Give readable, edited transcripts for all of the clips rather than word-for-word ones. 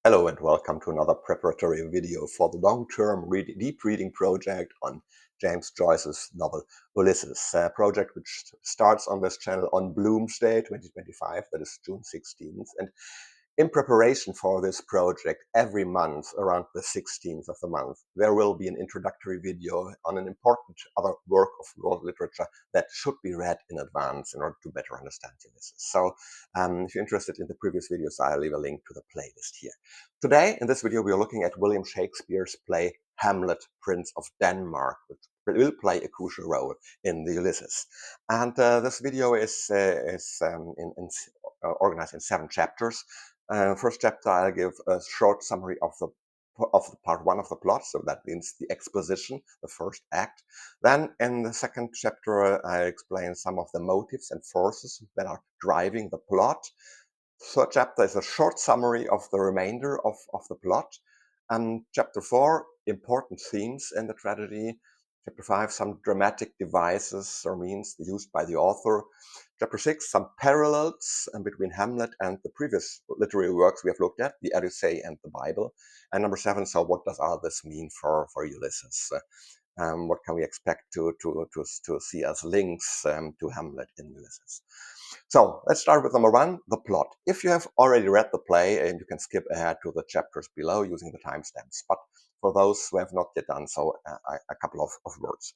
Hello and welcome to another preparatory video for the long-term deep reading project on James Joyce's novel Ulysses, a project which starts on this channel on Bloomsday 2025, that is June 16th. And in preparation for this project, every month around the 16th of the month, there will be an introductory video on an important other work of world literature that should be read in advance in order to better understand Ulysses. So if you're interested in the previous videos, I'll leave a link to the playlist here. Today, in this video, we are looking at William Shakespeare's play Hamlet, Prince of Denmark, which will play a crucial role in the Ulysses. And this video is organized in 7 chapters. First chapter, I'll give a short summary of the part 1 of the plot, so that means the exposition, the first act. Then in the second chapter, I explain some of the motives and forces that are driving the plot. Third chapter is a short summary of the remainder of the plot. And chapter 4, important themes in the tragedy. Chapter 5, some dramatic devices or means used by the author. Chapter 6, some parallels between Hamlet and the previous literary works we have looked at, the Odyssey and the Bible. And number 7, so what does all this mean for Ulysses? What can we expect to see as links to Hamlet in Ulysses? So let's start with number 1, the plot. If you have already read the play, you can skip ahead to the chapters below using the timestamps. But for those who have not yet done so, a couple of words.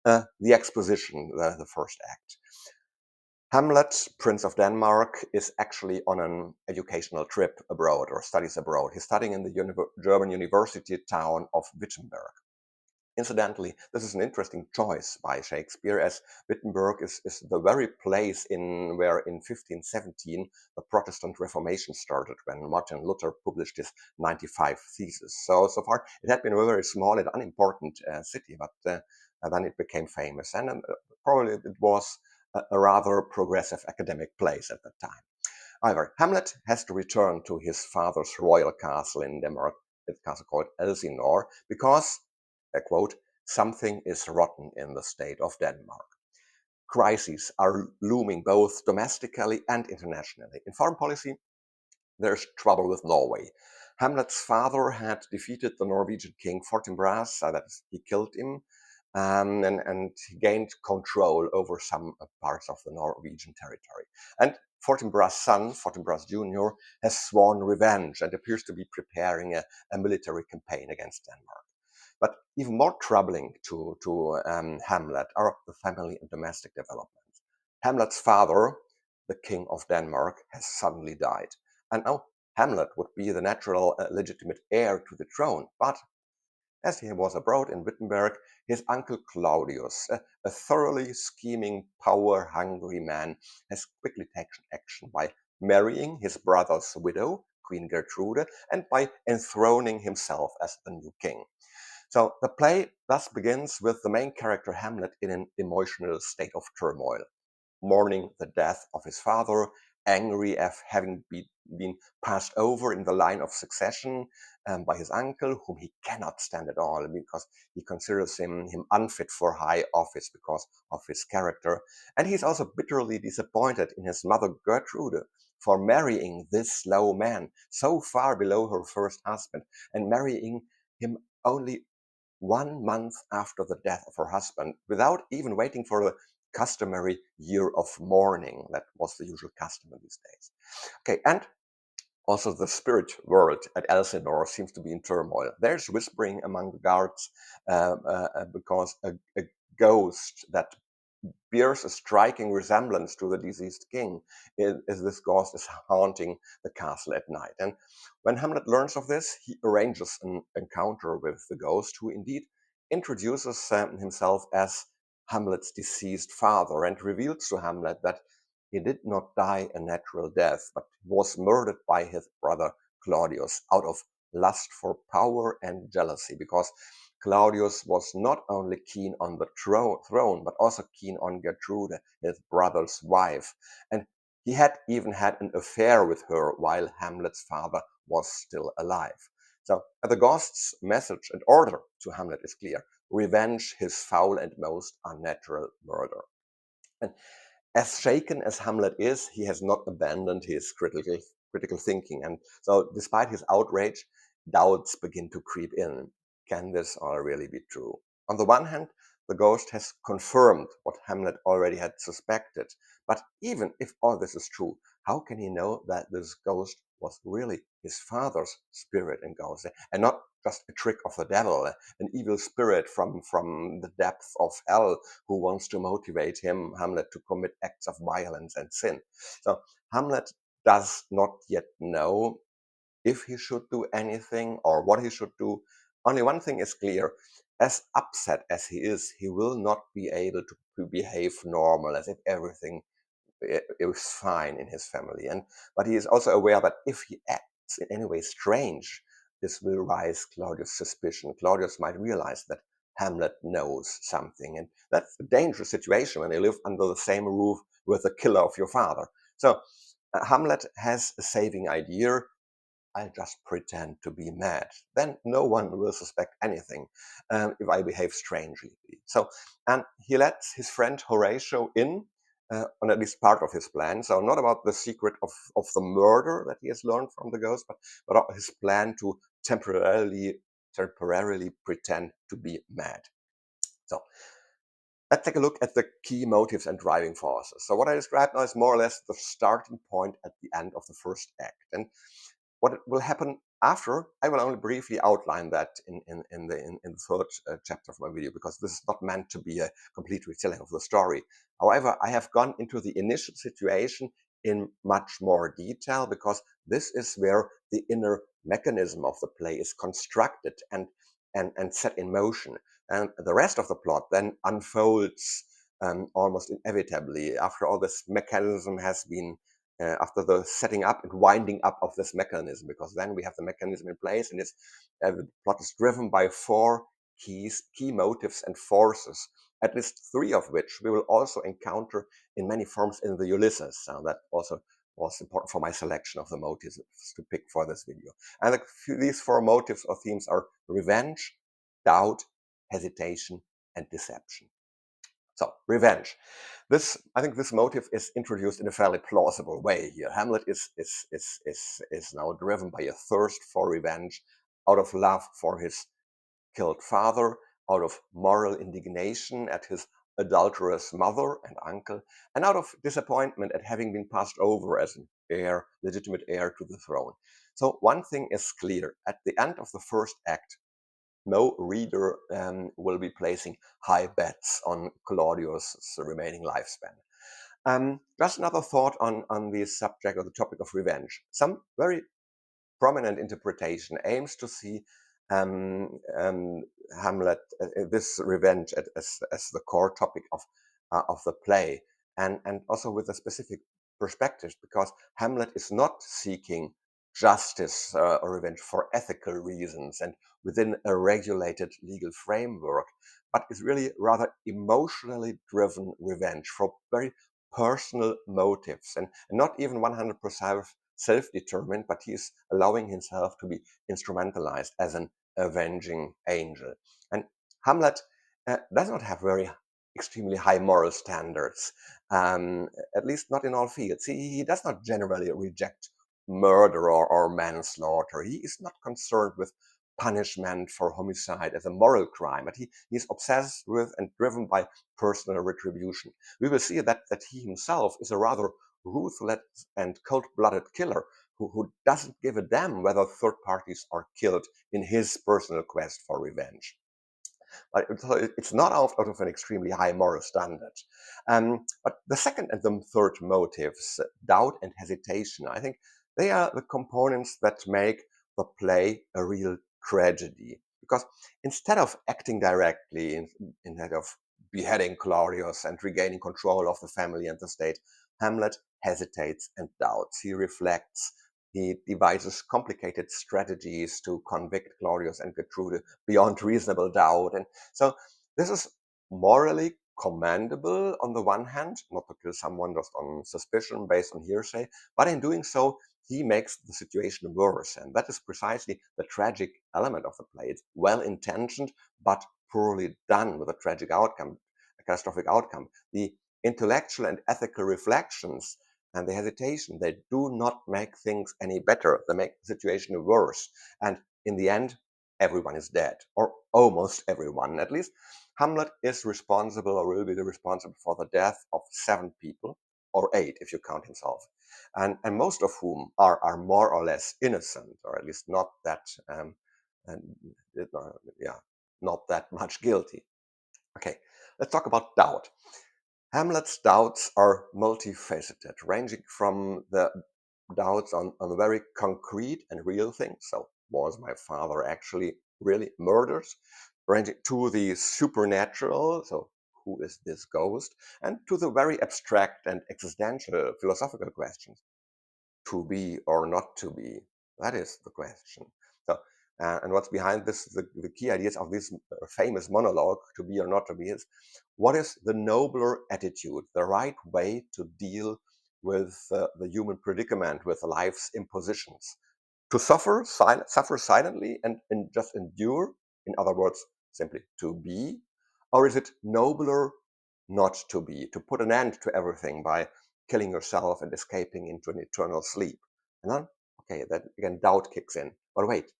The exposition, the first act. Hamlet, Prince of Denmark, is actually on an educational trip abroad or studies abroad. He's studying in the German university town of Wittenberg. Incidentally, this is an interesting choice by Shakespeare, as Wittenberg is the very place where in 1517 the Protestant Reformation started, when Martin Luther published his 95 Theses. So far it had been a very small and unimportant city, but then it became famous, and probably it was a rather progressive academic place at that time. However, Hamlet has to return to his father's royal castle in Denmark, a castle called Elsinore, because, I quote, something is rotten in the state of Denmark. Crises are looming both domestically and internationally. In foreign policy, there's trouble with Norway. Hamlet's father had defeated the Norwegian king Fortinbras, that is, he killed him, and he gained control over some parts of the Norwegian territory. And Fortinbras' son, Fortinbras Jr., has sworn revenge and appears to be preparing a military campaign against Denmark. But even more troubling to Hamlet are the family and domestic developments. Hamlet's father, the King of Denmark, has suddenly died. And now Hamlet would be the natural legitimate heir to the throne, but as he was abroad in Wittenberg, his uncle Claudius, a thoroughly scheming, power-hungry man, has quickly taken action by marrying his brother's widow, Queen Gertrude, and by enthroning himself as the new king. So the play thus begins with the main character Hamlet in an emotional state of turmoil, mourning the death of his father, angry at having been passed over in the line of succession by his uncle, whom he cannot stand at all because he considers him unfit for high office because of his character. And he's also bitterly disappointed in his mother Gertrude for marrying this low man so far below her first husband, and marrying him only 1 month after the death of her husband, without even waiting for the customary year of mourning. That was the usual custom in these days. Okay, and also the spirit world at Elsinore seems to be in turmoil. There's whispering among the guards because a ghost that bears a striking resemblance to the deceased king is this ghost is haunting the castle at night. And when Hamlet learns of this, he arranges an encounter with the ghost, who indeed introduces himself as Hamlet's deceased father and reveals to Hamlet that he did not die a natural death, but was murdered by his brother Claudius out of lust for power and jealousy, because Claudius was not only keen on the throne, but also keen on Gertrude, his brother's wife. And he had even had an affair with her while Hamlet's father was still alive. So the ghost's message and order to Hamlet is clear: revenge his foul and most unnatural murder. And as shaken as Hamlet is, he has not abandoned his critical critical thinking. And so despite his outrage, doubts begin to creep in. Can this all really be true? On the one hand, the ghost has confirmed what Hamlet already had suspected. But even if all this is true, how can he know that this ghost was really his father's spirit and ghost, and not just a trick of the devil, an evil spirit from the depths of hell who wants to motivate him, Hamlet, to commit acts of violence and sin? So Hamlet does not yet know if he should do anything or what he should do. Only one thing is clear. As upset as he is, he will not be able to behave normal, as if everything is fine in his family. But he is also aware that if he acts in any way strange, this will raise Claudius' suspicion. Claudius might realize that Hamlet knows something, and that's a dangerous situation when you live under the same roof with the killer of your father. So Hamlet has a saving idea. I'll just pretend to be mad. Then no one will suspect anything if I behave strangely. So, and he lets his friend Horatio in on at least part of his plan. So not about the secret of the murder that he has learned from the ghost, but his plan to temporarily pretend to be mad. So let's take a look at the key motives and driving forces. So what I described now is more or less the starting point at the end of the first act. And what will happen after, I will only briefly outline that in the third chapter of my video, because this is not meant to be a complete retelling of the story. However, I have gone into the initial situation in much more detail, because this is where the inner mechanism of the play is constructed and set in motion. And the rest of the plot then unfolds almost inevitably after all this mechanism has been after the setting up and winding up of this mechanism, because then we have the mechanism in place, and the plot is driven by four key motives and forces, at least three of which we will also encounter in many forms in the Ulysses. So that also was important for my selection of the motives to pick for this video. And these four motives or themes are revenge, doubt, hesitation, and deception. So, revenge. I think this motive is introduced in a fairly plausible way here. Hamlet is now driven by a thirst for revenge, out of love for his killed father, out of moral indignation at his adulterous mother and uncle, and out of disappointment at having been passed over as an heir, legitimate heir to the throne. So one thing is clear. At the end of the first act, no reader will be placing high bets on Claudius' remaining lifespan. Just another thought on the subject or the topic of revenge. Some very prominent interpretation aims to see Hamlet, this revenge as the core topic of the play, and also with a specific perspective, because Hamlet is not seeking justice or revenge for ethical reasons and within a regulated legal framework, but is really rather emotionally driven revenge for very personal motives, and not even 100% self-determined, but he is allowing himself to be instrumentalized as an avenging angel. And Hamlet does not have very extremely high moral standards, at least not in all fields. He does not generally reject murder or manslaughter. He is not concerned with punishment for homicide as a moral crime, but he is obsessed with and driven by personal retribution. We will see that he himself is a rather ruthless and cold-blooded killer who doesn't give a damn whether third parties are killed in his personal quest for revenge. But it's not out of an extremely high moral standard. But the second and the third motives, doubt and hesitation, I think they are the components that make the play a real tragedy. Because instead of acting directly, instead of beheading Claudius and regaining control of the family and the state, Hamlet hesitates and doubts. He reflects. He devises complicated strategies to convict Claudius and Gertrude beyond reasonable doubt. And so this is morally commendable on the one hand, not to kill someone just on suspicion based on hearsay, but in doing so, he makes the situation worse. And that is precisely the tragic element of the play. It's well-intentioned, but poorly done with a tragic outcome, a catastrophic outcome. The intellectual and ethical reflections and the hesitation, they do not make things any better. They make the situation worse. And in the end, everyone is dead, or almost everyone. At least Hamlet is responsible, or will be responsible, for the death of 7 people, or 8 if you count himself, and most of whom are more or less innocent, or at least not that and, yeah, not that much guilty. Okay, let's talk about doubt. Hamlet's doubts are multifaceted, ranging from the doubts on very concrete and real things. So, was my father actually really murdered? Ranging to the supernatural. So, who is this ghost? And to the very abstract and existential philosophical questions. To be or not to be? That is the question. So, and what's behind this, the key ideas of this famous monologue, to be or not to be, is what is the nobler attitude, the right way to deal with the human predicament, with life's impositions? To suffer silently and just endure, in other words, simply to be? Or is it nobler not to be, to put an end to everything by killing yourself and escaping into an eternal sleep? And then, okay, then again, doubt kicks in. But wait,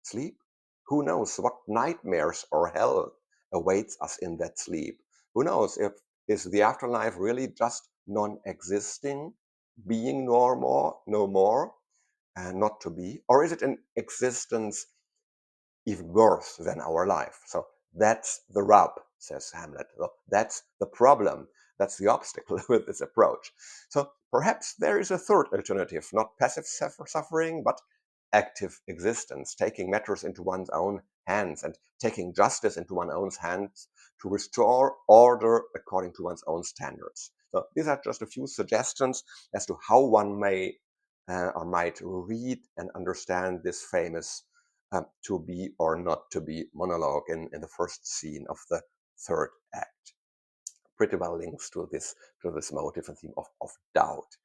sleep? Who knows what nightmares or hell awaits us in that sleep? Who knows if is the afterlife really just non-existing, being no more, and not to be? Or is it an existence even worse than our life? So that's the rub, says Hamlet. So that's the problem. That's the obstacle with this approach. So perhaps there is a third alternative, not passive suffering, but active existence, taking matters into one's own hands and taking justice into one's own hands to restore order according to one's own standards. So these are just a few suggestions as to how one may or might read and understand this famous to be or not to be monologue in the first scene of the third act. Pretty well links to this motive and theme of doubt.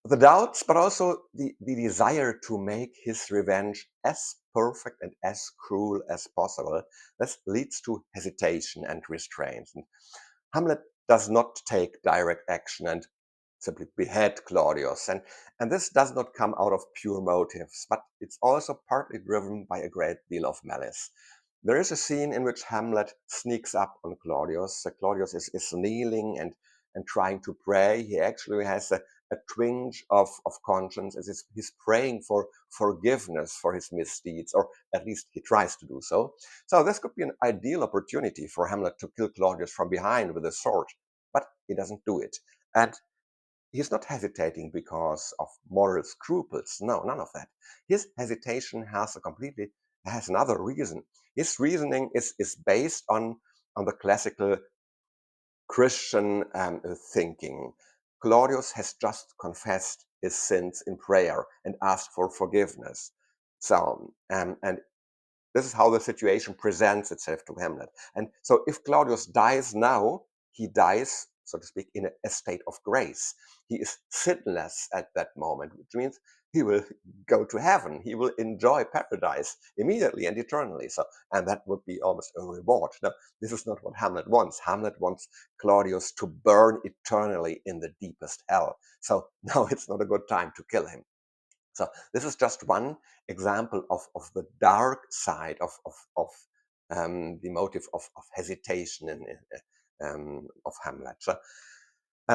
The doubts, but also the desire to make his revenge as perfect and as cruel as possible. This leads to hesitation and restraint. And Hamlet does not take direct action and simply behead Claudius. And this does not come out of pure motives, but it's also partly driven by a great deal of malice. There is a scene in which Hamlet sneaks up on Claudius. Claudius is kneeling and trying to pray. He actually has a twinge of conscience as he's praying for forgiveness for his misdeeds, or at least he tries to do so. So this could be an ideal opportunity for Hamlet to kill Claudius from behind with a sword, but he doesn't do it. And he's not hesitating because of moral scruples. No, none of that. His hesitation has another reason. His reasoning is based on the classical Christian thinking. Claudius has just confessed his sins in prayer and asked for forgiveness. So, and this is how the situation presents itself to Hamlet. And so if Claudius dies now, he dies, so to speak, in a state of grace. He is sinless at that moment, which means he will go to heaven. He will enjoy paradise immediately and eternally. So, and that would be almost a reward. Now, this is not what Hamlet wants. Hamlet wants Claudius to burn eternally in the deepest hell. So now it's not a good time to kill him. So this is just one example of the dark side of the motive of hesitation of Hamlet.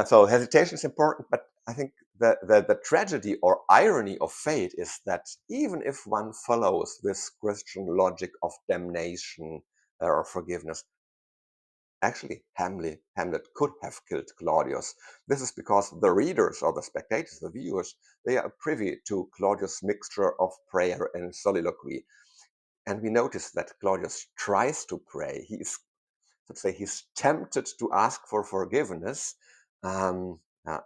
So hesitation is important, but I think the tragedy or irony of fate is that even if one follows this Christian logic of damnation or forgiveness, actually, Hamlet could have killed Claudius. This is because the readers or the spectators, the viewers, they are privy to Claudius' mixture of prayer and soliloquy. And we notice that Claudius tries to pray. He is, let's say, he's tempted to ask for forgiveness. Um, uh,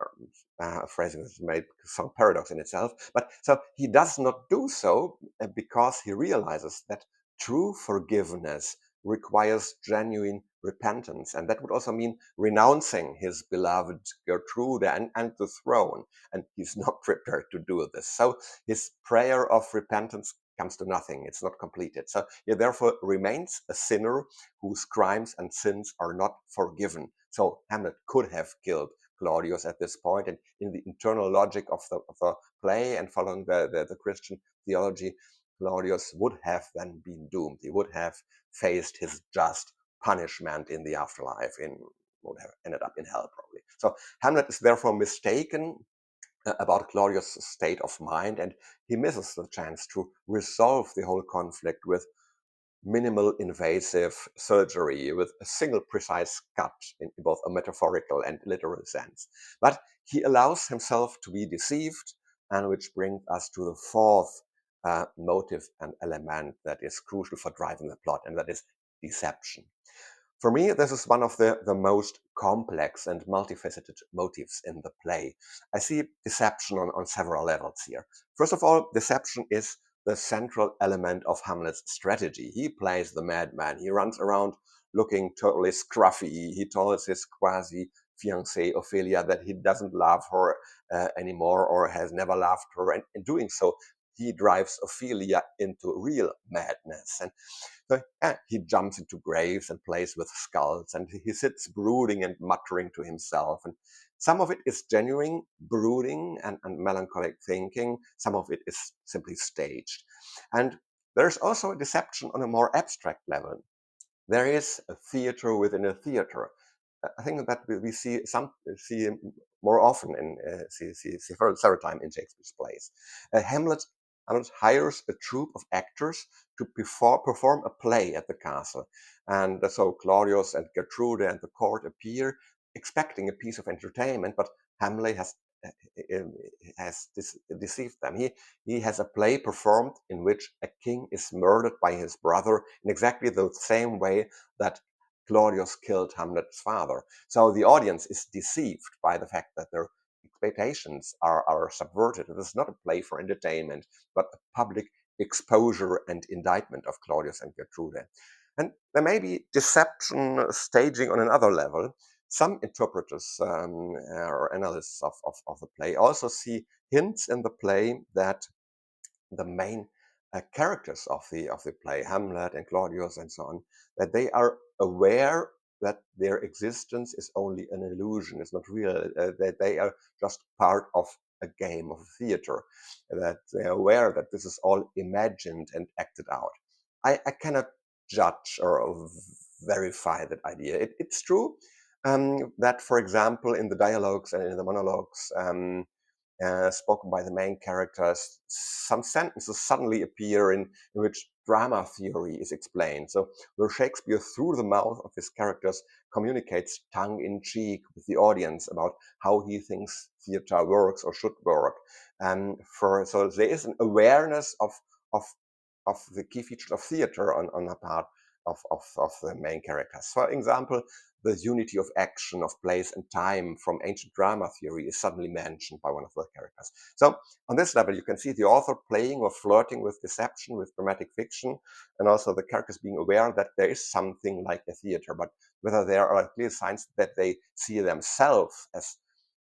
Phrasing this may sound paradox in itself, but so he does not do so because he realizes that true forgiveness requires genuine repentance, and that would also mean renouncing his beloved Gertrude and the throne, and he's not prepared to do this. So his prayer of repentance comes to nothing. It's not completed. So he therefore remains a sinner whose crimes and sins are not forgiven. So Hamlet could have killed Claudius at this point, and in the internal logic of the play and following the Christian theology, Claudius would have then been doomed. He would have faced his just punishment in the afterlife, would have ended up in hell probably. So Hamlet is therefore mistaken about Claudius' state of mind, and he misses the chance to resolve the whole conflict with minimal invasive surgery, with a single precise cut in both a metaphorical and literal sense. But he allows himself to be deceived, and which brings us to the fourth motive and element that is crucial for driving the plot, and that is deception. For me, this is one of the most complex and multifaceted motives in the play. I see deception on several levels here. First of all, deception is the central element of Hamlet's strategy. He plays the madman. He runs around looking totally scruffy. He tells his quasi-fiancée Ophelia that he doesn't love her anymore, or has never loved her. And in doing so, he drives Ophelia into real madness. And so he jumps into graves and plays with skulls, and he sits brooding and muttering to himself. And some of it is genuine brooding and melancholic thinking. Some of it is simply staged. And there's also a deception on a more abstract level. There is a theater within a theater. I think that we see more often in for several time in Shakespeare's plays. Hamlet hires a troupe of actors to perform a play at the castle, and so Claudius and Gertrude and the court appear, expecting a piece of entertainment, but Hamlet has deceived them. He has a play performed in which a king is murdered by his brother in exactly the same way that Claudius killed Hamlet's father. So the audience is deceived by the fact that their expectations are subverted. This is not a play for entertainment, but a public exposure and indictment of Claudius and Gertrude. And there may be deception staging on another level. Some interpreters or analysts of the play also see hints in the play that the main characters of the play, Hamlet and Claudius and so on, that they are aware that their existence is only an illusion, it's not real, that they are just part of a game of theater, that they are aware that this is all imagined and acted out. I cannot judge or verify that idea. It's true that, for example, in the dialogues and in the monologues, spoken by the main characters, some sentences suddenly appear in which drama theory is explained. So where Shakespeare, through the mouth of his characters, communicates tongue-in-cheek with the audience about how he thinks theater works or should work. So there is an awareness of, of the key features of theater on the part of the main characters. For example, the unity of action, of place and time from ancient drama theory is suddenly mentioned by one of the characters. So on this level, you can see the author playing or flirting with deception, with dramatic fiction, and also the characters being aware that there is something like a theater, but whether there are clear signs that they see themselves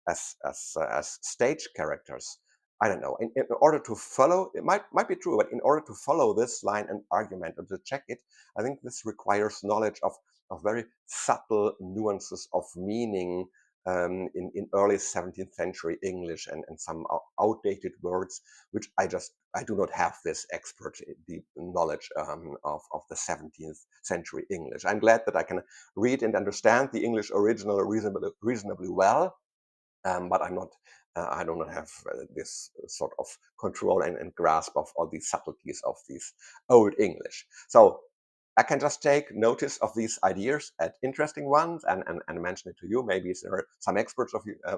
as stage characters, I don't know. In order to follow, it might be true, but in order to follow this line and argument or to check it, I think this requires knowledge of very subtle nuances of meaning in early 17th century English and some outdated words, which I do not have this expert deep knowledge of the 17th century English. I'm glad that I can read and understand the English original reasonably well, but I do not have this sort of control and grasp of all these subtleties of these old English. So I can just take notice of these ideas as interesting ones and mention it to you. Maybe there are some experts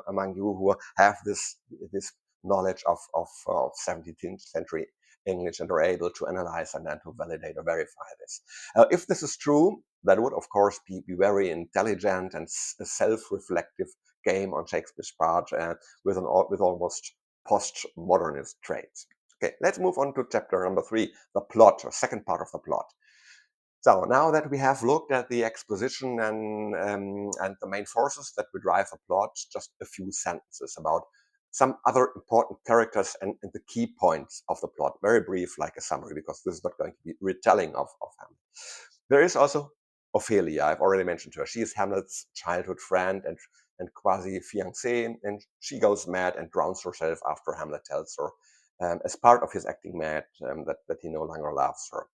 among you who have this knowledge of 17th century English and are able to analyze and then to validate or verify this. If this is true, that would of course be very intelligent and self-reflective game on Shakespeare's part with almost postmodernist traits. Okay, let's move on to chapter number 3, the plot, or second part of the plot. So now that we have looked at the exposition and the main forces that will drive the plot, just a few sentences about some other important characters and the key points of the plot. Very brief, like a summary, because this is not going to be retelling of Hamlet. There is also Ophelia. I've already mentioned her. She is Hamlet's childhood friend, and and quasi-fiancée, and she goes mad and drowns herself after Hamlet tells her, as part of his acting mad, that he no longer loves her.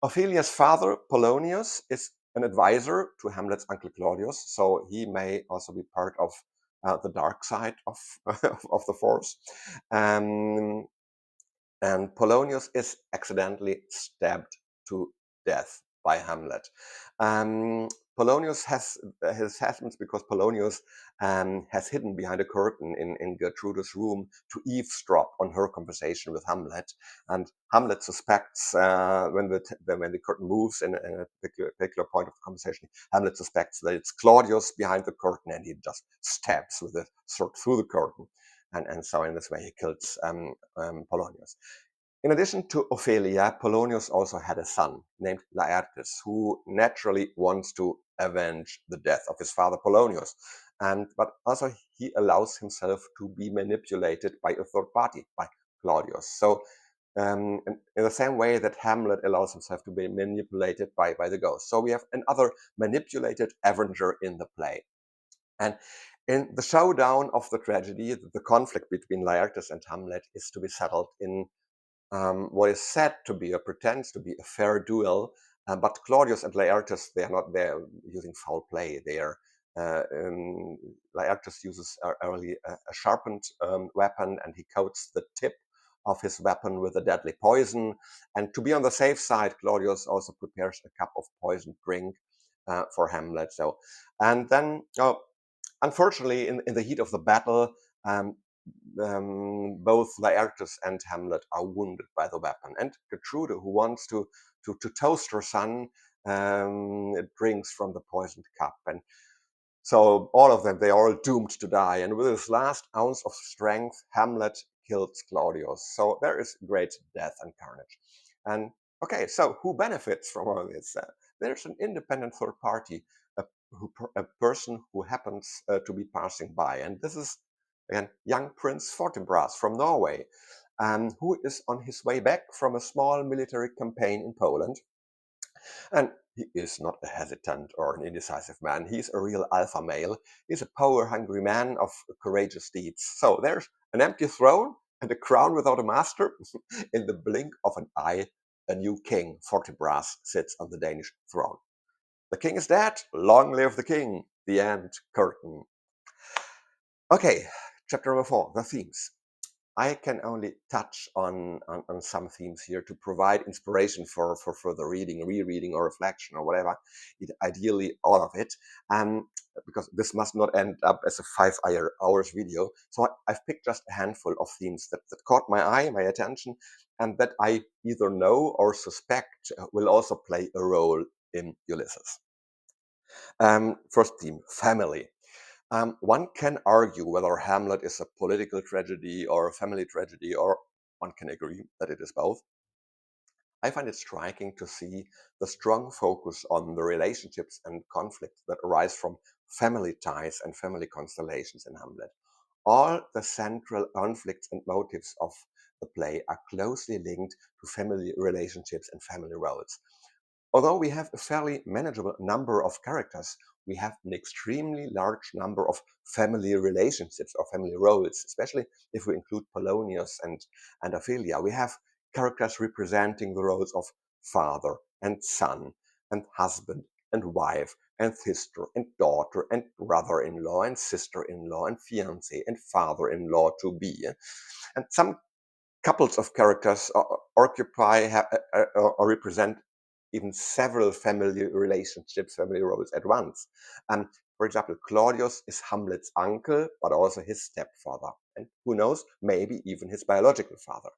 Ophelia's father, Polonius, is an advisor to Hamlet's uncle Claudius, so he may also be part of the dark side of, of the force. Um, and Polonius is accidentally stabbed to death by Hamlet. Um, Polonius has his happens because Polonius has hidden behind a curtain in Gertrude's room to eavesdrop on her conversation with Hamlet, and Hamlet suspects when the curtain moves in a particular point of the conversation, Hamlet suspects that it's Claudius behind the curtain, and he just stabs with a sword through the curtain, and so in this way he kills Polonius. In addition to Ophelia, Polonius also had a son named Laertes, who naturally wants to avenge the death of his father Polonius. But also he allows himself to be manipulated by a third party, by Claudius. So in the same way that Hamlet allows himself to be manipulated by the ghost. So we have another manipulated avenger in the play. And in the showdown of the tragedy, the conflict between Laertes and Hamlet is to be settled in what is said to be or pretends to be a fair duel, but Claudius and Laertes, they are not there using foul play. They are Laertes uses early a sharpened weapon, and he coats the tip of his weapon with a deadly poison. And to be on the safe side, Claudius also prepares a cup of poisoned drink for Hamlet. So, and then, unfortunately, in the heat of the battle, both Laertes and Hamlet are wounded by the weapon. And Gertrude, who wants to toast her son, drinks from the poisoned cup. And so all of them, they are all doomed to die. And with his last ounce of strength, Hamlet kills Claudius. So there is great death and carnage. And okay, so who benefits from all this? There's an independent third party, a person who happens to be passing by. And this is, again, young Prince Fortinbras from Norway, who is on his way back from a small military campaign in Poland. And he is not a hesitant or an indecisive man. He's a real alpha male. He's a power-hungry man of courageous deeds. So there's an empty throne and a crown without a master. In the blink of an eye, a new king, Fortinbras, sits on the Danish throne. The king is dead. Long live the king. The end. Curtain. Okay, chapter number 4, the themes. I can only touch on some themes here to provide inspiration for further reading, rereading, or reflection, or whatever. Ideally, all of it, because this must not end up as a 5 hours video. So I've picked just a handful of themes that caught my eye, my attention, and that I either know or suspect will also play a role in Ulysses. First theme, family. One can argue whether Hamlet is a political tragedy or a family tragedy, or one can agree that it is both. I find it striking to see the strong focus on the relationships and conflicts that arise from family ties and family constellations in Hamlet. All the central conflicts and motives of the play are closely linked to family relationships and family roles. Although we have a fairly manageable number of characters, we have an extremely large number of family relationships or family roles, especially if we include Polonius and Ophelia. We have characters representing the roles of father and son and husband and wife and sister and daughter and brother-in-law and sister-in-law and fiancé and father-in-law to be. And some couples of characters occupy or represent even several family relationships, family roles at once. For example, Claudius is Hamlet's uncle, but also his stepfather, and who knows, maybe even his biological father.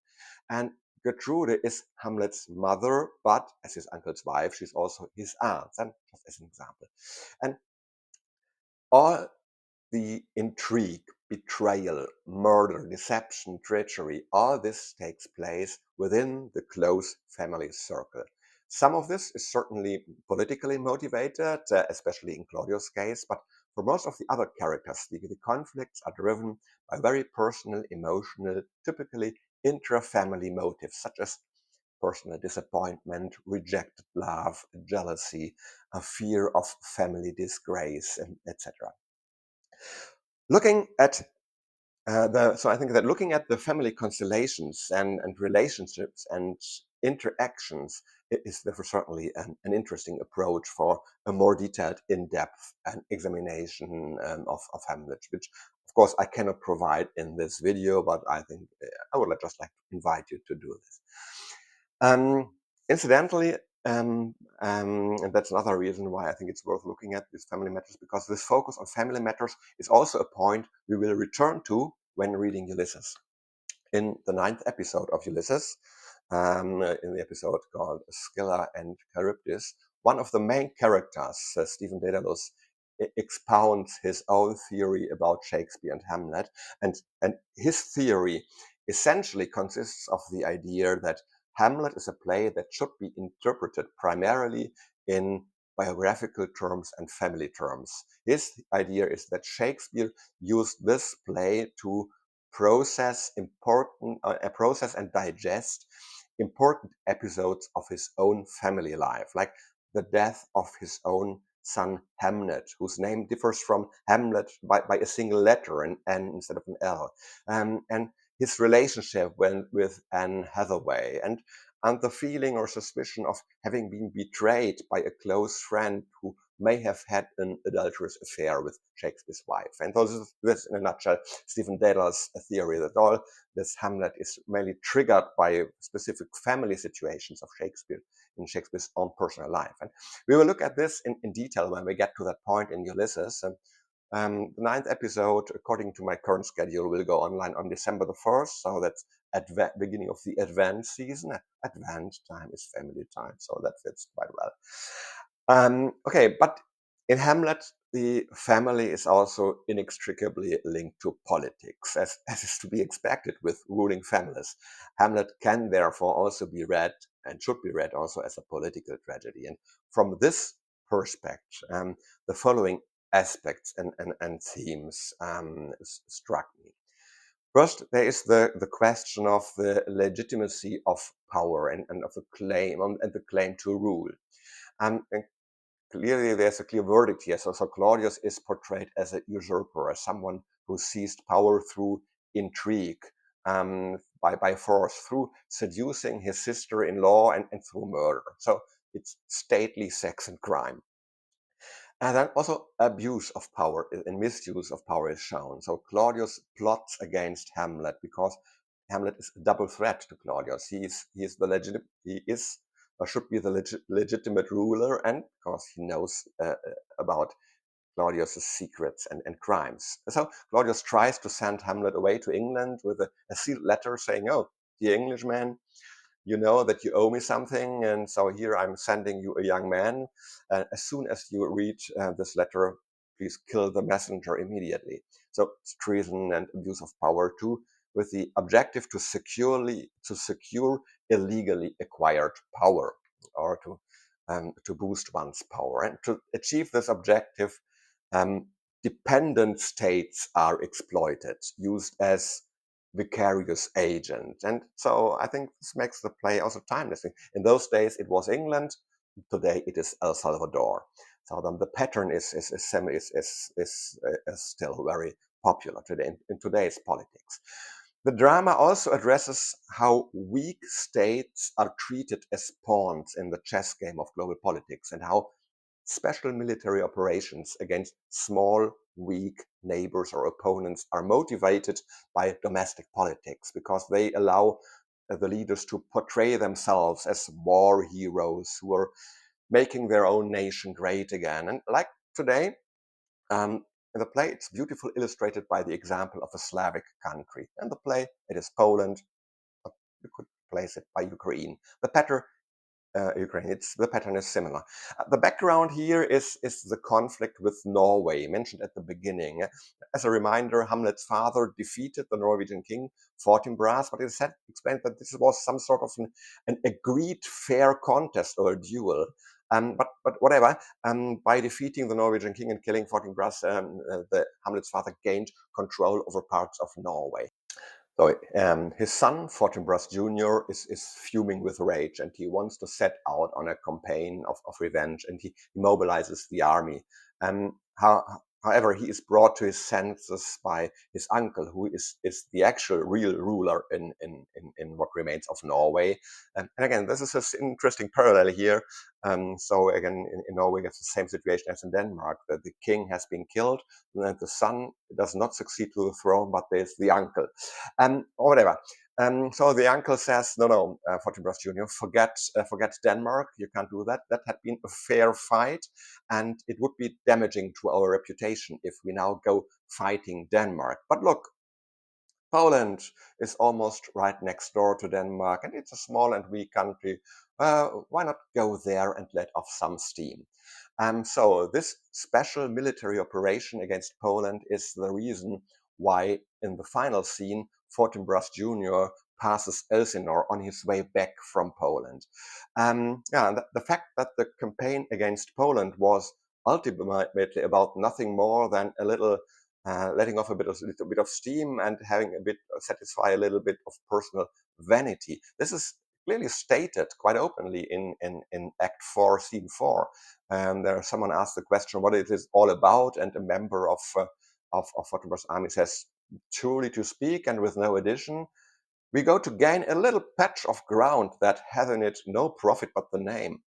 And Gertrude is Hamlet's mother, but as his uncle's wife, she's also his aunt, and just as an example. And all the intrigue, betrayal, murder, deception, treachery, all this takes place within the close family circle. Some of this is certainly politically motivated, especially in Claudius' case, but for most of the other characters, the conflicts are driven by very personal, emotional, typically intra-family motives, such as personal disappointment, rejected love, jealousy, a fear of family disgrace, and etc. Looking at so I think that looking at the family constellations and relationships and interactions is therefore certainly an interesting approach for a more detailed, in-depth examination of Hamlet, which of course I cannot provide in this video, but I think I would just like to invite you to do this. Incidentally, and that's another reason why I think it's worth looking at these family matters, because this focus on family matters is also a point we will return to when reading Ulysses. In the 9th episode of Ulysses, in the episode called Scylla and Charybdis, one of the main characters, Stephen Dedalus, expounds his own theory about Shakespeare and Hamlet, and his theory essentially consists of the idea that Hamlet is a play that should be interpreted primarily in biographical terms and family terms. His idea is that Shakespeare used this play to process and digest important episodes of his own family life, like the death of his own son Hamlet, whose name differs from Hamlet by a single letter, an N instead of an L, and his relationship with Anne Hathaway, and the feeling or suspicion of having been betrayed by a close friend who may have had an adulterous affair with Shakespeare's wife. And this in a nutshell, Stephen Dedalus' theory that all this Hamlet is mainly triggered by specific family situations of Shakespeare in Shakespeare's own personal life. And we will look at this in detail when we get to that point in Ulysses. The 9th episode, according to my current schedule, will go online on December the 1st, so that's beginning of the Advent season. Advent time is family time, so that fits quite well. Okay, but in Hamlet, the family is also inextricably linked to politics, as is to be expected with ruling families. Hamlet can therefore also be read and should be read also as a political tragedy. And from this perspective, the following aspects and themes struck me. First, there is the question of the legitimacy of power and of the claim and the claim to rule. And clearly, there's a clear verdict here. So Claudius is portrayed as a usurper, as someone who seized power through intrigue, by force, through seducing his sister-in-law and through murder. So it's stately sex and crime. And then also abuse of power and misuse of power is shown. So Claudius plots against Hamlet because Hamlet is a double threat to Claudius. He is or should be the legitimate ruler, and because he knows about Claudius's secrets and crimes. So Claudius tries to send Hamlet away to England with a sealed letter saying, "Oh, dear Englishman, you know that you owe me something, and so here I'm sending you a young man. As soon as you read this letter, please kill the messenger immediately." So it's treason and abuse of power too, with the objective to secure illegally acquired power, or to boost one's power. And to achieve this objective, dependent states are exploited, used as vicarious agent. And so I think this makes the play also timeless. In those days, it was England. Today, it is El Salvador. So then the pattern is still very popular today in today's politics. The drama also addresses how weak states are treated as pawns in the chess game of global politics, and how special military operations against small, weak neighbors or opponents are motivated by domestic politics, because they allow the leaders to portray themselves as war heroes who are making their own nation great again. And like today, in the play, it's beautifully illustrated by the example of a Slavic country. In the play, it is Poland. You could place it by Ukraine. The pattern is similar. The background here is the conflict with Norway, mentioned at the beginning. As a reminder, Hamlet's father defeated the Norwegian king, Fortinbras, but it is explained that this was some sort of an agreed fair contest or a duel. But whatever, by defeating the Norwegian king and killing Fortinbras, Hamlet's father gained control over parts of Norway. So his son, Fortinbras Jr., is fuming with rage, and he wants to set out on a campaign of revenge, and he mobilizes the army. However, he is brought to his senses by his uncle, who is the actual real ruler in what remains of Norway. And again, this is an interesting parallel here. So again, in Norway, it's the same situation as in Denmark, that the king has been killed, and the son does not succeed to the throne, but there's the uncle, or whatever. So the uncle says, no, Fortinbras Jr., forget Denmark. You can't do that. That had been a fair fight, and it would be damaging to our reputation if we now go fighting Denmark. But look, Poland is almost right next door to Denmark, and it's a small and weak country. Why not go there and let off some steam? So this special military operation against Poland is the reason why in the final scene, Fortinbras Jr. passes Elsinore on his way back from Poland. The fact that the campaign against Poland was ultimately about nothing more than a little letting off a little bit of steam and having a bit satisfy a little bit of personal vanity. This is clearly stated quite openly in Act 4, Scene 4. There, someone asked the question what it is all about, and a member of Fortinbras' army says, truly to speak, and with no addition, we go to gain a little patch of ground that hath in it no profit but the name.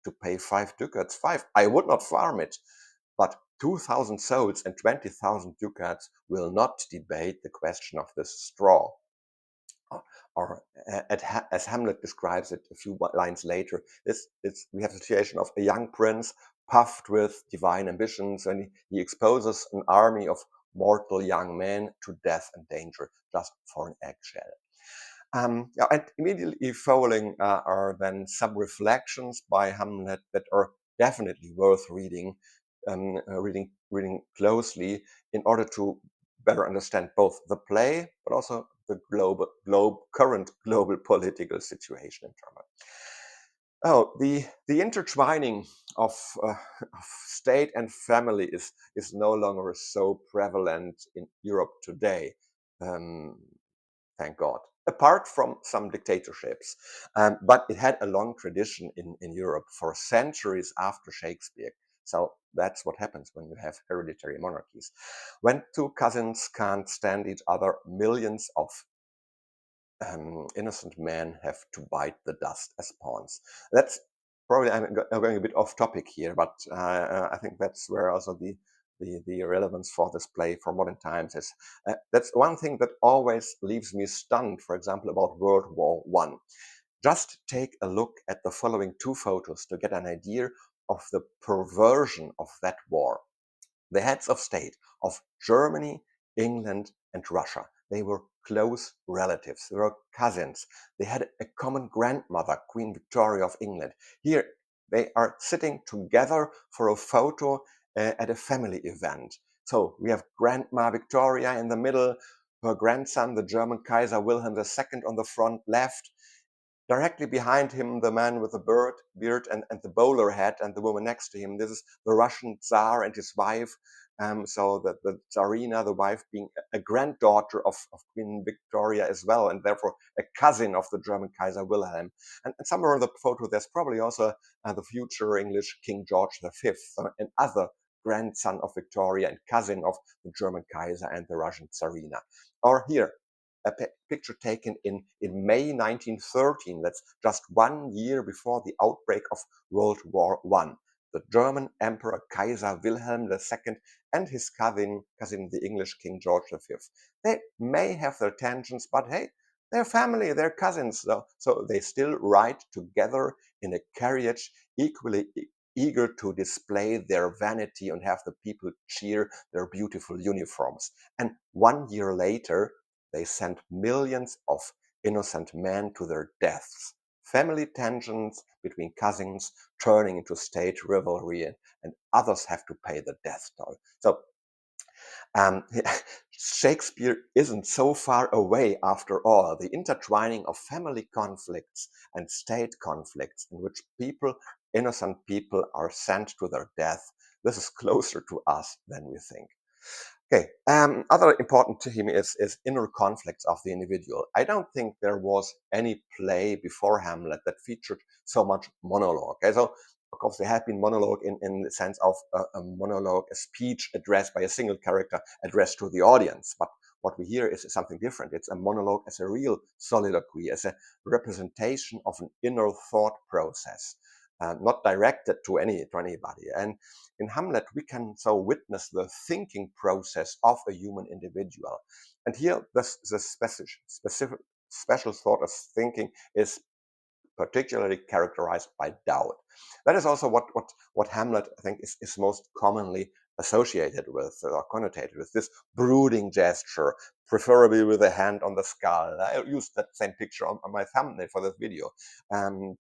To pay 5 ducats, 5, I would not farm it, but 2,000 souls and 20,000 ducats will not debate the question of this straw. Or as Hamlet describes it a few lines later, we have the situation of a young prince puffed with divine ambitions, and he exposes an army of mortal young men to death and danger just for an eggshell. And immediately following are then some reflections by Hamlet that are definitely worth reading, reading closely in order to better understand both the play but also the current global political situation in Germany. Oh, the intertwining of state and family is no longer so prevalent in Europe today. Thank God, apart from some dictatorships. But it had a long tradition in Europe for centuries after Shakespeare. So that's what happens when you have hereditary monarchies. When two cousins can't stand each other, millions of innocent men have to bite the dust as pawns. That's probably, I'm going a bit off topic here, but I think that's where also the relevance for this play for modern times is. That's one thing that always leaves me stunned, for example, about World War I. Just take a look at the following two photos to get an idea of the perversion of that war. The heads of state of Germany, England, and Russia, they were close relatives. They were cousins. They had a common grandmother, Queen Victoria of England. Here, they are sitting together for a photo at a family event. So we have Grandma Victoria in the middle, her grandson, the German Kaiser Wilhelm II, on the front left. Directly behind him, the man with the beard and the bowler hat, and the woman next to him. This is the Russian Tsar and his wife. So the Tsarina, the wife, being a granddaughter of Queen Victoria as well, and therefore a cousin of the German Kaiser Wilhelm. And somewhere in the photo, there's probably also the future English King George V, another grandson of Victoria and cousin of the German Kaiser and the Russian Tsarina. Or here, a picture taken in May 1913. That's just 1 year before the outbreak of World War I. The German Emperor Kaiser Wilhelm II and his cousin, the English King George V. They may have their tensions, but hey, they're family, they're cousins. So they still ride together in a carriage, equally eager to display their vanity and have the people cheer their beautiful uniforms. And 1 year later, they sent millions of innocent men to their deaths. Family tensions between cousins turning into state rivalry, and others have to pay the death toll. So Shakespeare isn't so far away after all. The intertwining of family conflicts and state conflicts in which innocent people are sent to their death, this is closer to us than we think. Okay, other important theme is inner conflicts of the individual. I don't think there was any play before Hamlet that featured so much monologue. Okay, so of course, there have been monologue in the sense of a monologue, a speech addressed by a single character addressed to the audience. But what we hear is something different. It's a monologue as a real soliloquy, as a representation of an inner thought process, not directed to anybody. And in Hamlet, we can so witness the thinking process of a human individual. And here, the special sort of thinking is particularly characterized by doubt. That is also what Hamlet, I think, is most commonly associated with or connotated with, this brooding gesture, preferably with a hand on the skull. I used that same picture on my thumbnail for this video. And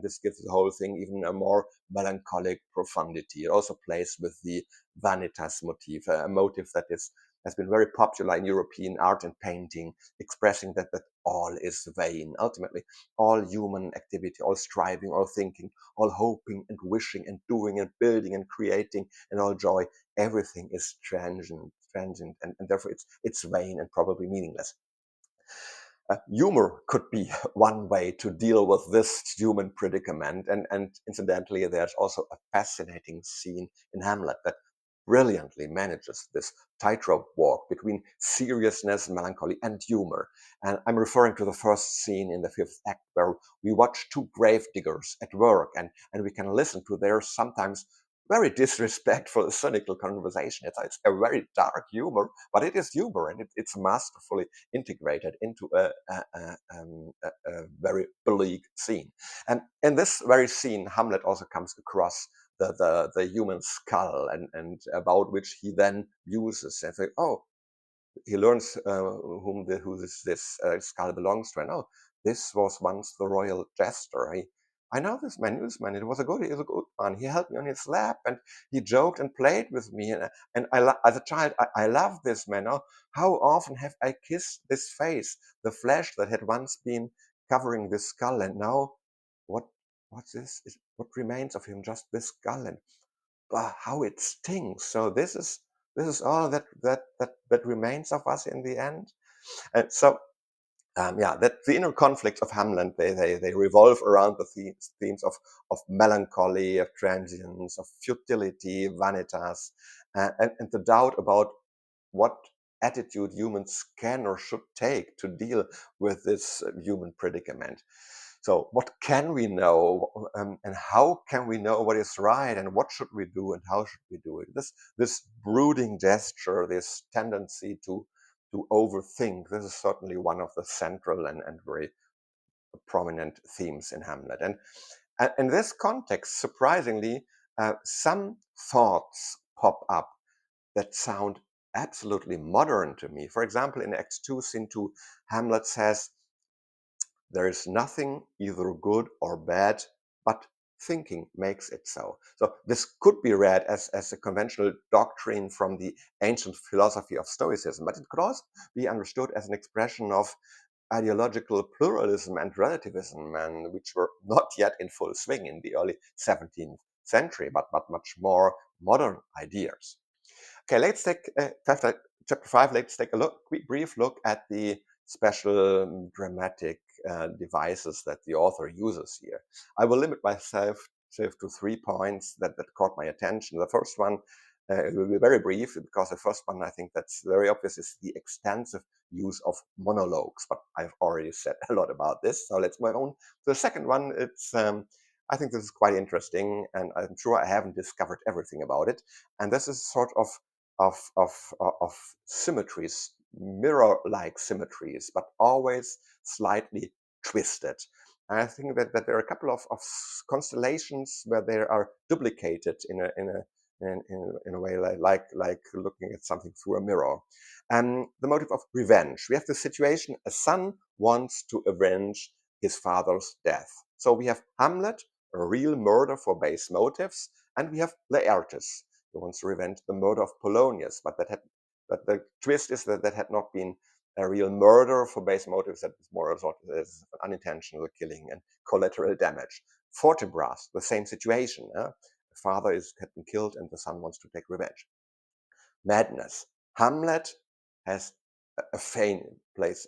this gives the whole thing even a more melancholic profundity. It also plays with the vanitas motif, a motif that has been very popular in European art and painting, expressing that all is vain. Ultimately, all human activity, all striving, all thinking, all hoping and wishing and doing and building and creating and all joy, everything is transient, and therefore it's vain and probably meaningless. Humor could be one way to deal with this human predicament, and incidentally, there's also a fascinating scene in Hamlet that brilliantly manages this tightrope walk between seriousness, melancholy, and humor. And I'm referring to the first scene in the fifth act, where we watch two gravediggers at work, and we can listen to their sometimes very disrespectful, cynical conversation. It's a very dark humor, but it is humor, and it's masterfully integrated into a very bleak scene. And in this very scene, Hamlet also comes across the human skull, and about which he then uses and say, oh, he learns who this skull belongs to, and oh, this was once the royal jester. I know this man, it was he was a good man. He held me on his lap, and he joked and played with me, and as a child, I loved this man. Oh, how often have I kissed this face, the flesh that had once been covering this skull, and now, what what's this? What remains of him? Just this skull, and how it stings. So this is all that remains of us in the end. And so yeah, that the inner conflicts of Hamlet, they revolve around the themes of melancholy, of transience, of futility, vanitas, and the doubt about what attitude humans can or should take to deal with this human predicament. So what can we know, and how can we know what is right, and what should we do, and how should we do it? This brooding gesture, this tendency to overthink, this is certainly one of the central and very prominent themes in Hamlet. And in this context, surprisingly, some thoughts pop up that sound absolutely modern to me. For example, in Act 2, Scene 2, Hamlet says, there is nothing either good or bad, but thinking makes it so. So this could be read as a conventional doctrine from the ancient philosophy of Stoicism, but it could also be understood as an expression of ideological pluralism and relativism, and which were not yet in full swing in the early 17th century, but much more modern ideas. Okay, let's take chapter 5. Let's take a brief look at the special dramatic devices that the author uses here. I will limit myself to 3 points that caught my attention. The first one will be very brief, because the first one, I think that's very obvious, is the extensive use of monologues. But I've already said a lot about this, so let's move on. The second one, I think this is quite interesting, and I'm sure I haven't discovered everything about it. And this is sort of symmetries, mirror-like symmetries, but always slightly twisted. And I think that there are a couple of constellations where they are duplicated in a way like looking at something through a mirror. The motive of revenge. We have the situation: a son wants to avenge his father's death. So we have Hamlet, a real murder for base motives, and we have Laertes, who wants to revenge the murder of Polonius, but the twist is that had not been a real murder for base motives, that is more of an unintentional killing and collateral damage. Fortinbras, the same situation. The father had been killed and the son wants to take revenge. Madness. Hamlet has a feint place.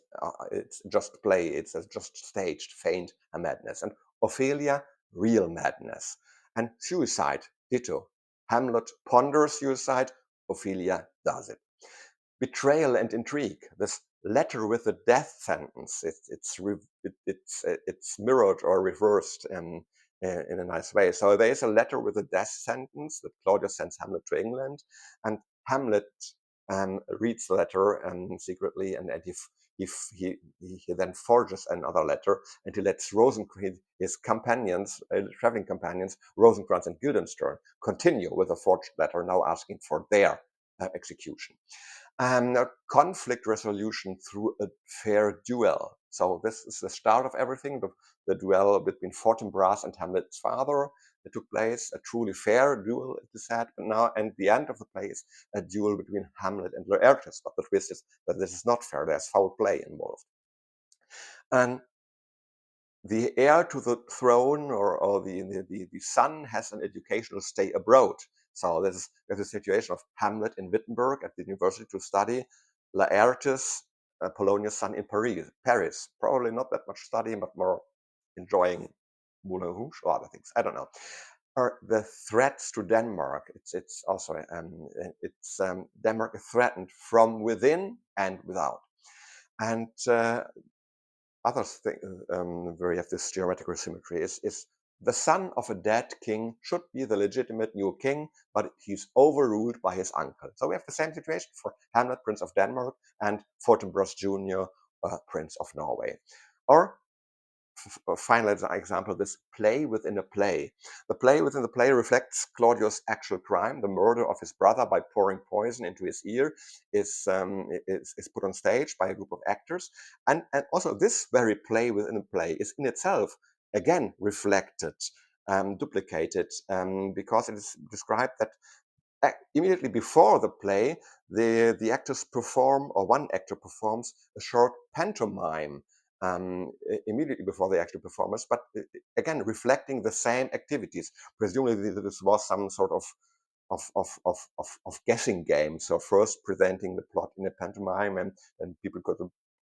It's just play. It's a just staged feint, a madness. And Ophelia, real madness. And suicide, ditto. Hamlet ponders suicide, Ophelia does it. Betrayal and intrigue, this letter with the death sentence, it's mirrored or reversed in a nice way. So there is a letter with a death sentence that Claudius sends Hamlet to England, and Hamlet reads the letter secretly, and if he then forges another letter, and he lets his companions, traveling companions, Rosencrantz and Guildenstern, continue with a forged letter, now asking for their execution. And conflict resolution through a fair duel. So this is the start of everything, the duel between Fortinbras and Hamlet's father that took place, a truly fair duel, it is said, but now, and the end of the play is a duel between Hamlet and Laertes, but the twist is that this is not fair, there's foul play involved. And the heir to the throne or the son has an educational stay abroad. So there's a situation of Hamlet in Wittenberg at the university to study, Laertes, Polonius' son, in Paris. Probably not that much studying, but more enjoying Moulin Rouge or other things. I don't know. Or the threats to Denmark. It's also Denmark is threatened from within and without. And other thing where you have this geometrical symmetry is the son of a dead king should be the legitimate new king, but he's overruled by his uncle. So we have the same situation for Hamlet, Prince of Denmark, and Fortinbras Jr., Prince of Norway. Or final example, this play within a play. The play within the play reflects Claudius' actual crime. The murder of his brother by pouring poison into his ear is put on stage by a group of actors. And also this very play within a play is in itself, again, reflected, duplicated, because it is described that immediately before the play, the actors perform, or one actor performs, a short pantomime immediately before the actual performance, but again reflecting the same activities. Presumably, this was some sort of guessing game. So first presenting the plot in a pantomime, and people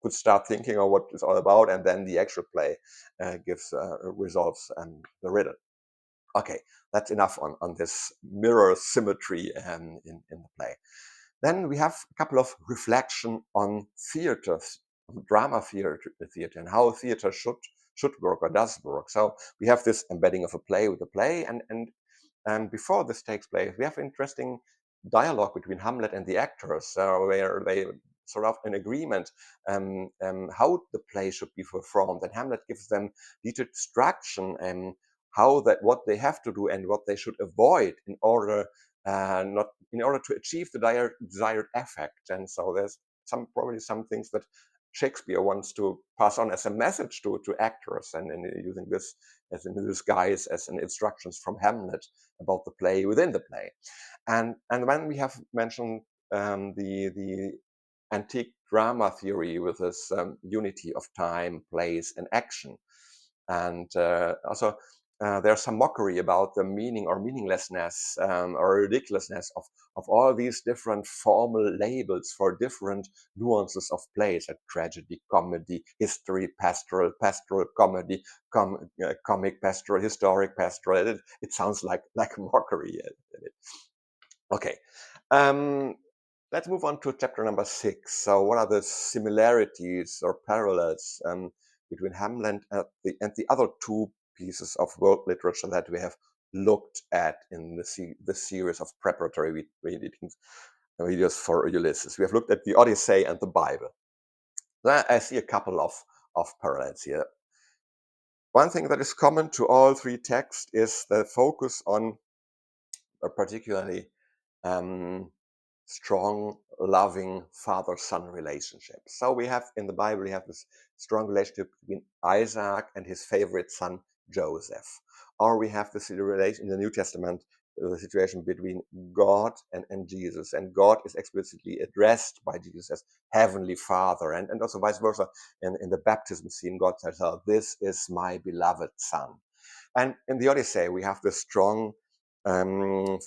could start thinking of what it's all about, and then the actual play resolves the riddle. Okay, that's enough on this mirror symmetry in the play. Then we have a couple of reflection on theaters, drama theater, and how theater should work or does work. So we have this embedding of a play with a play, and before this takes place, we have interesting dialogue between Hamlet and the actors, where they sort of in agreement how the play should be performed, and Hamlet gives them detailed instruction and what they have to do and what they should avoid in order to achieve the desired effect. And so there's probably some things that Shakespeare wants to pass on as a message to actors, and using this as in disguise as an instructions from Hamlet about the play within the play. And when we have mentioned the antique drama theory with this unity of time, place, and action, and also there's some mockery about the meaning or meaninglessness or ridiculousness of all these different formal labels for different nuances of plays, like tragedy, comedy, history, pastoral, comedy, comic, pastoral, historic, pastoral. It sounds like mockery. Okay. Let's move on to chapter number 6. So what are the similarities or parallels between Hamlet and the other two pieces of world literature that we have looked at in the series of preparatory videos for Ulysses? We have looked at the Odyssey and the Bible. Then I see a couple of parallels here. One thing that is common to all three texts is the focus on a particularly strong, loving father-son relationship. So we have in the Bible, we have this strong relationship between Isaac and his favorite son, Joseph. Or we have this relation in the New Testament, the situation between God and Jesus. And God is explicitly addressed by Jesus as Heavenly Father. And also vice versa. In the baptism scene, God says, oh, this is my beloved son. And in the Odyssey, we have this strong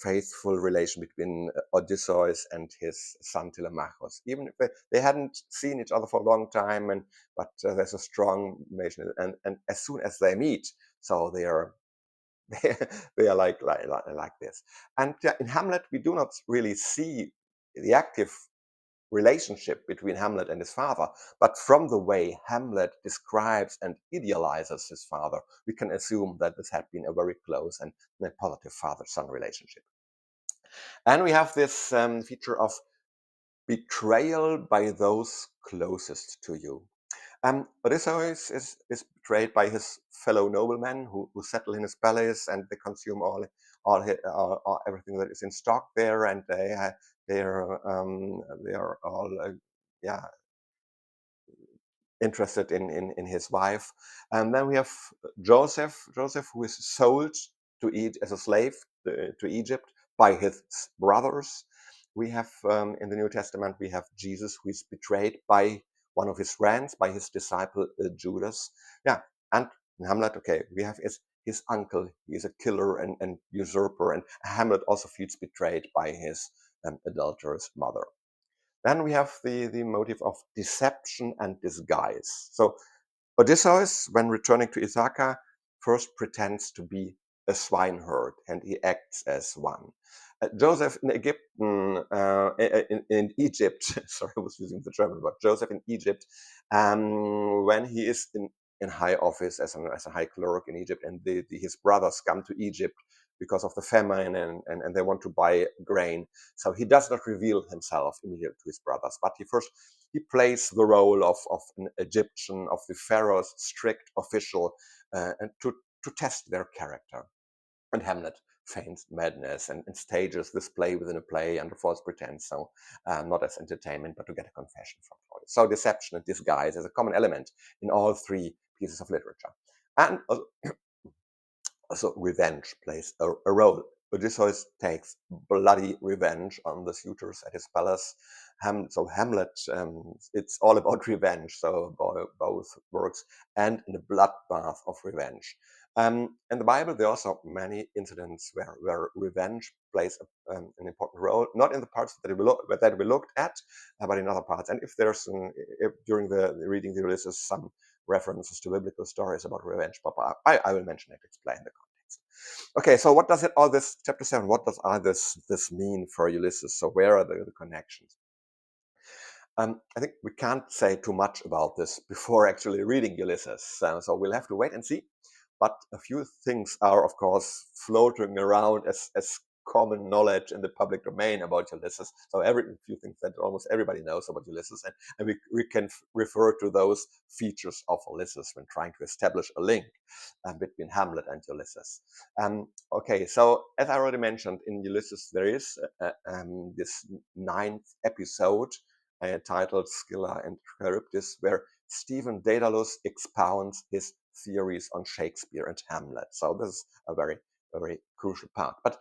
faithful relation between Odysseus and his son Telemachus. Even if they hadn't seen each other for a long time, but there's a strong relation. And as soon as they meet, so they are they are like this. And in Hamlet, we do not really see the active relationship between Hamlet and his father, but from the way Hamlet describes and idealizes his father, we can assume that this had been a very close and a positive father-son relationship. And we have this feature of betrayal by those closest to you. Odysseus is betrayed by his fellow noblemen who settle in his palace, and they consume all everything that is in stock there, and they are all yeah, interested in his wife. And then we have Joseph, who is sold to eat as a slave to Egypt by his brothers. We have in the New Testament, we have Jesus, who is betrayed by one of his friends, by his disciple Judas. Yeah, and in Hamlet, okay, we have his uncle. He is a killer and usurper, and Hamlet also feels betrayed by his adulterous mother. Then we have the motive of deception and disguise. So Odysseus, when returning to Ithaca, first pretends to be a swineherd, and he acts as one. Joseph in in Egypt, sorry, I was using the German word, Joseph in Egypt, when he is in high office as a high clerk in Egypt, and his brothers come to Egypt because of the famine, and they want to buy grain. So he does not reveal himself immediately to his brothers, but he plays the role of an Egyptian, of the pharaoh's strict official, and to test their character. And Hamlet feigns madness and stages this play within a play under false pretense, so not as entertainment, but to get a confession from Freud. So deception and disguise is a common element in all three pieces of literature. And also revenge plays a role. Odysseus takes bloody revenge on the suitors at his palace. So Hamlet, it's all about revenge. So both works end in a bloodbath of revenge. In the Bible, there are also many incidents where revenge plays an important role, not in the parts that we looked at, but in other parts. And if there's during the reading the Ulysses some references to biblical stories about revenge, Papa, I will mention it, explain the context. Okay, so what does all this chapter 7? What does all this mean for Ulysses? So where are the connections? I think we can't say too much about this before actually reading Ulysses, so we'll have to wait and see. But a few things are, of course, floating around as common knowledge in the public domain about Ulysses. So a few things that almost everybody knows about Ulysses, and we can refer to those features of Ulysses when trying to establish a link between Hamlet and Ulysses. Okay, so as I already mentioned, in Ulysses there is this 9th episode titled Scylla and Charybdis, where Stephen Dedalus expounds his theories on Shakespeare and Hamlet. So this is a very, very crucial part. But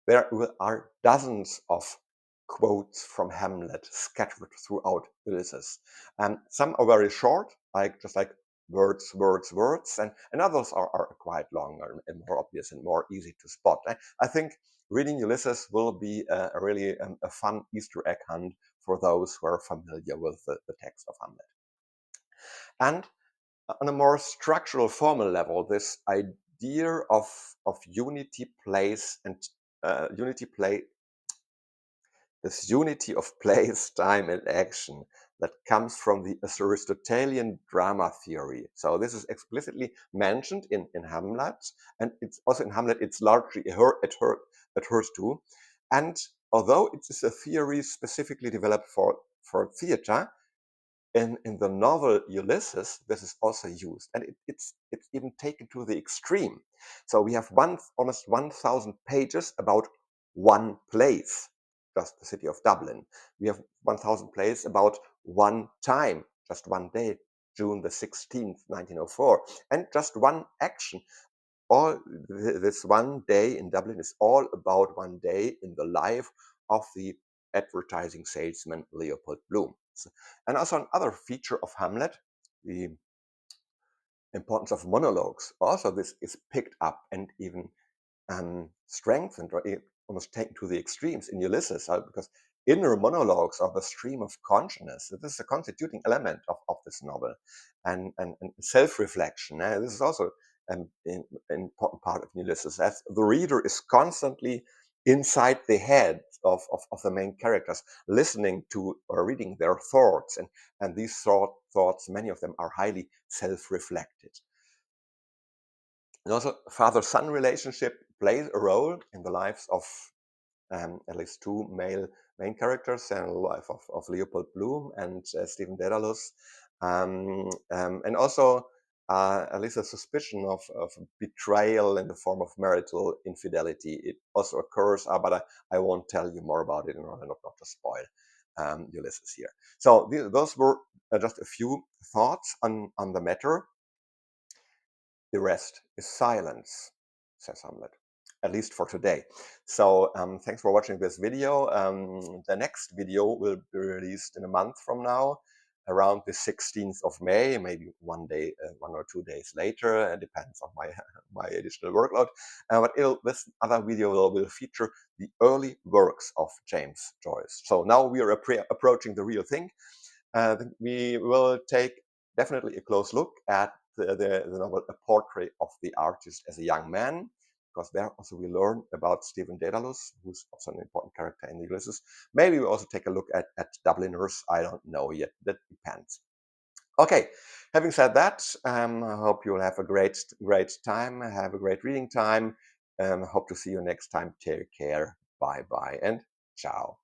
there are dozens of quotes from Hamlet scattered throughout Ulysses. And some are very short, just like words, words, words, and others are quite longer and more obvious and more easy to spot. I think reading Ulysses will be really a fun Easter egg hunt for those who are familiar with the text of Hamlet. And on a more structural formal level, this idea of unity place and this unity of place, time, and action that comes from the Aristotelian drama theory. So this is explicitly mentioned in Hamlet, and it's also in Hamlet, it's largely adheres to. And although it is a theory specifically developed for theater, in the novel Ulysses, this is also used, and it's even taken to the extreme. So we have almost 1,000 pages about one place, just the city of Dublin. We have 1,000 plays about one time, just one day, June the 16th, 1904, and just one action. All this one day in Dublin is all about one day in the life of the advertising salesman Leopold Bloom. And also another feature of Hamlet, the importance of monologues. Also, this is picked up and even strengthened or almost taken to the extremes in Ulysses, because inner monologues are the stream of consciousness. This is a constituting element of this novel, and self-reflection. This is also important part of Ulysses, as the reader is constantly inside the head of the main characters, listening to or reading their thoughts, and these thoughts, many of them are highly self-reflected. And also, father-son relationship plays a role in the lives of at least two main characters in the life of Leopold Bloom and Stephen Dedalus. And also at least a suspicion of betrayal in the form of marital infidelity. It also occurs, but I won't tell you more about it in order not to spoil Ulysses here. So those were just a few thoughts on the matter. The rest is silence, says Hamlet, at least for today. So thanks for watching this video. The next video will be released in a month from now, around the 16th of May, maybe one or 2 days later. It depends on my additional workload. But this other video will feature the early works of James Joyce. So now we are approaching the real thing. We will take definitely a close look at the novel A Portrait of the Artist as a Young Man, because there also we learn about Stephen Dedalus, who's also an important character in Ulysses. Maybe we also take a look at Dubliners. I don't know yet. That depends. Okay, having said that, I hope you will have a great time, have a great reading time. Hope to see you next time. Take care. Bye-bye and ciao.